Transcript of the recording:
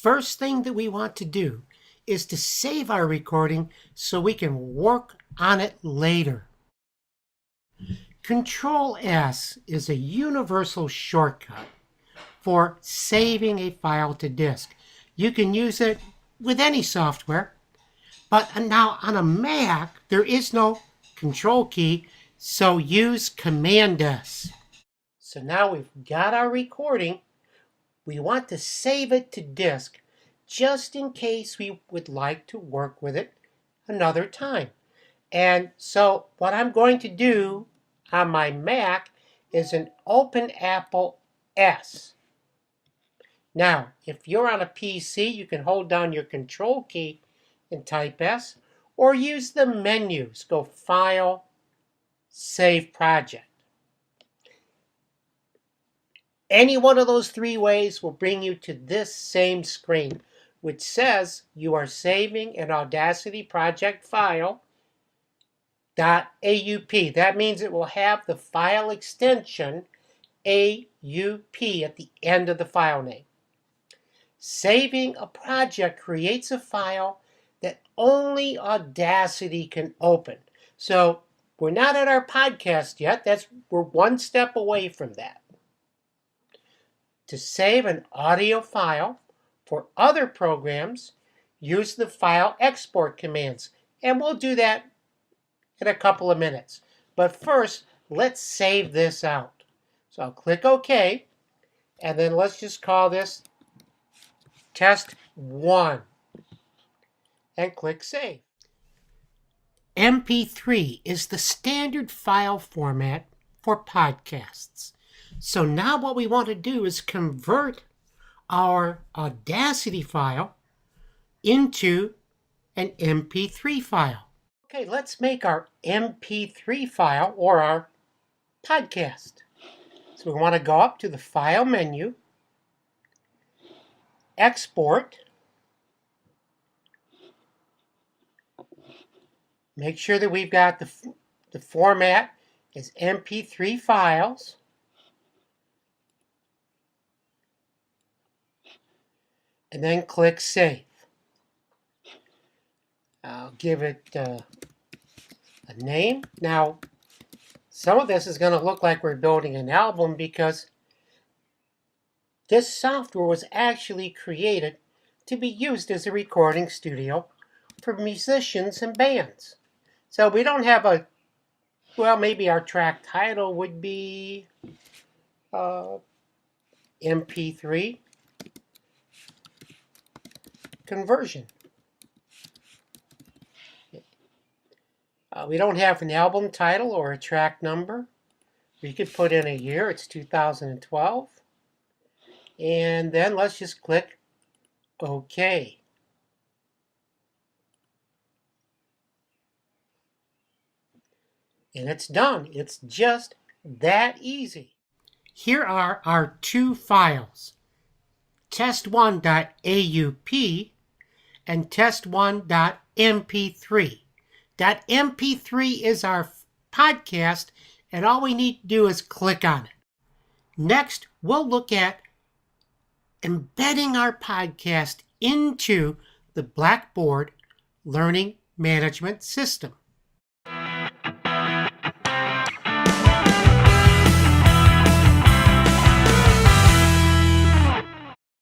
first thing that we want to do is to save our recording so we can work on it later. Control S is a universal shortcut for saving a file to disk. You can use it with any software, but now on a Mac, there is no Control key, so use Command S. So now we've got our recording. We want to save it to disk just in case we would like to work with it another time. And so what I'm going to do on my Mac is an Open Apple S. Now, if you're on a PC, you can hold down your Control key and type S, or use the menus. Go File, Save Project. Any one of those three ways will bring you to this same screen, which says you are saving an Audacity project file .aup. That means it will have the file extension AUP at the end of the file name. Saving a project creates a file that only Audacity can open. So we're not at our podcast yet. We're one step away from that. To save an audio file for other programs, use the file export commands. And we'll do that in a couple of minutes. But first, let's save this out. So I'll click OK. And then let's just call this Test 1. And click Save. MP3 is the standard file format for podcasts. So now what we want to do is convert our Audacity file into an MP3 file. Okay, let's make our MP3 file or our podcast. So we want to go up to the File menu, Export. Make sure that we've got the format is MP3 files. And then click Save. I'll give it a name. Now, some of this is going to look like we're building an album because this software was actually created to be used as a recording studio for musicians and bands. So we don't have maybe our track title would be MP3 conversion. We don't have an album title or a track number. We could put in a year. It's 2012. And then let's just click OK. And it's done. It's just that easy. Here are our two files, test1.aup and test1.mp3. .mp3 is our podcast, and all we need to do is click on it. Next, we'll look at embedding our podcast into the Blackboard Learning Management System.